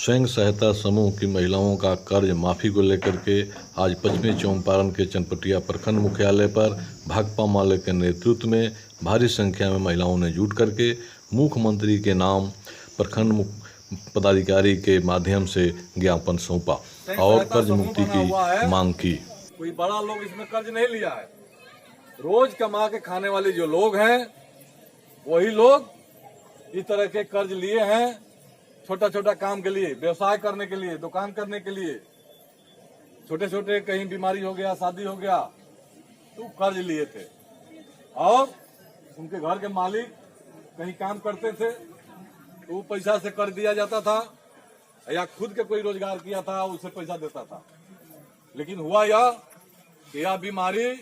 स्वयं सहायता समूह की महिलाओं का कर्ज माफी को लेकर के आज पश्चिमी चंपारण के चनपटिया प्रखंड मुख्यालय पर भाकपा माले के नेतृत्व में भारी संख्या में महिलाओं ने जुट करके मुख्यमंत्री के नाम प्रखंड पदाधिकारी के माध्यम से ज्ञापन सौंपा और कर्ज मुक्ति की मांग की। कोई बड़ा लोग इसमें कर्ज नहीं लिया है। रोज कमा के खाने वाले जो लोग हैं वही लोग इस तरह के कर्ज लिए हैं, छोटा छोटा काम के लिए, व्यवसाय करने के लिए, दुकान करने के लिए, छोटे छोटे कहीं बीमारी हो गया, शादी हो गया तो कर्ज लिए थे। और उनके घर के मालिक कहीं काम करते थे तो वो पैसा से कर्ज दिया जाता था, या खुद के कोई रोजगार किया था उसे पैसा देता था। लेकिन हुआ यह कि यह बीमारी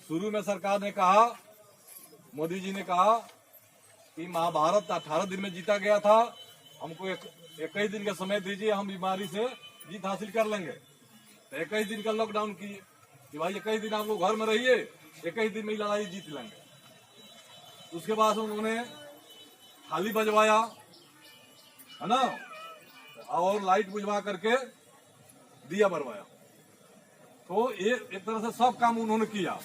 शुरू में सरकार ने कहा, मोदी जी ने कहा कि महाभारत 18 दिन में जीता गया था, हमको 21 दिन का समय दीजिए, हम बीमारी से जीत हासिल कर लेंगे। तो 21 दिन का लॉकडाउन किए कि भाई 21 दिन आप लोग घर में रहिए, 21 दिन में लड़ाई जीत लेंगे। उसके बाद उन्होंने थाली बजवाया, है ना, और लाइट बुझवा करके दिया बरवाया। तो एक तरह से सब काम उन्होंने किया।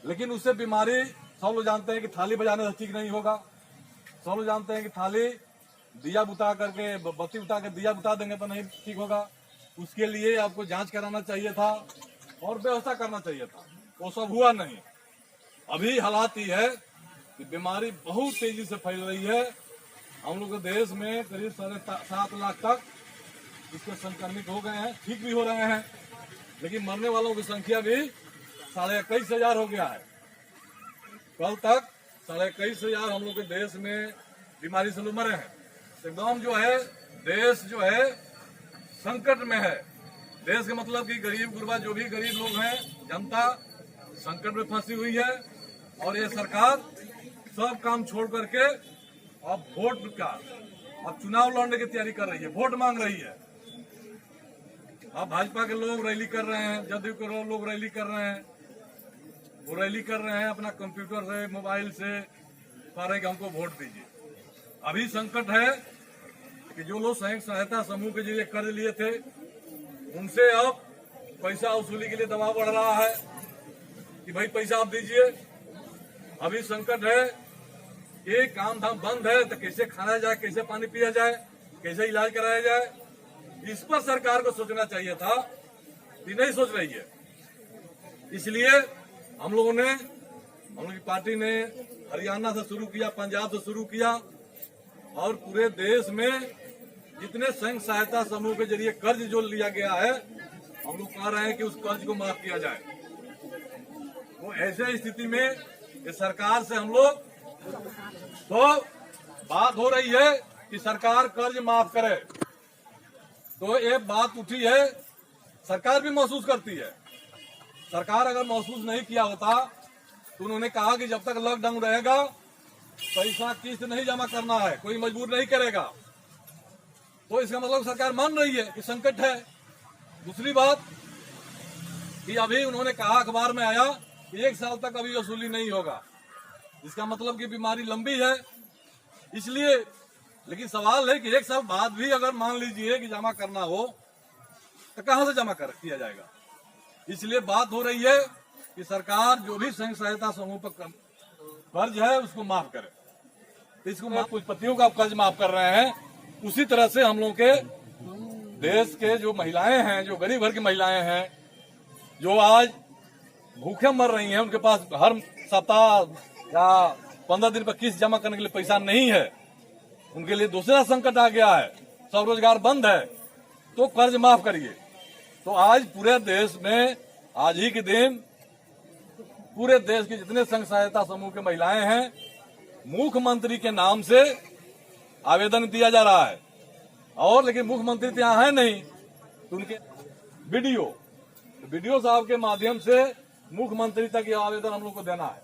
लेकिन उससे बीमारी, सब लोग जानते हैं कि थाली बजाने से ठीक नहीं होगा। सब लोग जानते हैं कि थाली दिया बुता करके, बत्ती बुता के दिया बुता देंगे तो नहीं ठीक होगा। उसके लिए आपको जांच कराना चाहिए था और व्यवस्था करना चाहिए था, वो सब हुआ नहीं। अभी हालात ये है कि बीमारी बहुत तेजी से फैल रही है। हम लोग के देश में करीब 7.5 लाख तक इसके संक्रमित हो गए हैं, ठीक भी हो रहे हैं, लेकिन मरने वालों की संख्या भी 21,500 हो गया है। कल तक 21,500 हम लोग के देश में बीमारी से लोग मरे हैं। एकदम जो है देश जो है संकट में है। देश के मतलब कि गरीब गुरबा जो भी गरीब लोग हैं, जनता संकट में फंसी हुई है। और ये सरकार सब काम छोड़ करके अब वोट का, अब चुनाव लड़ने की तैयारी कर रही है, वोट मांग रही है। अब भाजपा के लोग रैली कर रहे हैं, जदयू के लोग रैली कर रहे हैं, वो रैली कर रहे हैं अपना कंप्यूटर से, मोबाइल से, कह रहे हैं कि हमको वोट दीजिए। अभी संकट है कि जो लोग स्वयं सहायता समूह के जरिए कर्ज लिए थे उनसे अब पैसा वसूली के लिए दबाव बढ़ रहा है कि भाई पैसा आप दीजिए। अभी संकट है कि काम धाम बंद है तो कैसे खाया जाए, कैसे पानी पिया जाए, कैसे इलाज कराया जाए, इस पर सरकार को सोचना चाहिए था कि नहीं सोच रही है। इसलिए हम लोगों ने, हम लोग की पार्टी ने हरियाणा से शुरू किया, पंजाब से शुरू किया और पूरे देश में जितने स्वयं सहायता समूह के जरिए कर्ज जो लिया गया है, हम लोग कह रहे हैं कि उस कर्ज को माफ किया जाए। तो ऐसे स्थिति में ये सरकार से हम लोग, तो बात हो रही है कि सरकार कर्ज माफ करे, तो एक बात उठी है, सरकार भी महसूस करती है। सरकार अगर महसूस नहीं किया होता तो उन्होंने कहा कि जब तक लॉकडाउन रहेगा पैसा किस्त नहीं जमा करना है, कोई मजबूर नहीं करेगा। तो इसका मतलब सरकार मान रही है कि संकट है। दूसरी बात कि अभी उन्होंने कहा, अखबार में आया कि 1 साल तक अभी वसूली नहीं होगा, इसका मतलब कि बीमारी लंबी है इसलिए। लेकिन सवाल है कि 1 साल बाद भी अगर मान लीजिए कि जमा करना हो तो कहां से जमा किया जाएगा। इसलिए बात हो रही है कि सरकार जो भी स्वयं सहायता समूह पर कर्ज है उसको माफ करे। तो इसको कुछ पतियों का कर्ज माफ कर रहे हैं, उसी तरह से हम लोग के देश के जो महिलाएं हैं, जो गरीब घर की महिलाएं हैं, जो आज भूखे मर रही हैं, उनके पास हर सप्ताह या 15 दिन पर किस्त जमा करने के लिए पैसा नहीं है, उनके लिए दूसरा संकट आ गया है, सब रोजगार बंद है, तो कर्ज माफ करिए। तो आज पूरे देश में, आज ही के दिन पूरे देश के जितने संघ सहायता समूह के महिलाएं हैं, मुख्यमंत्री के नाम से आवेदन दिया जा रहा है। और लेकिन मुख्यमंत्री तो यहाँ है नहीं, तो उनके वीडियो साहब के माध्यम से मुख्यमंत्री तक ये आवेदन हम लोग को देना है।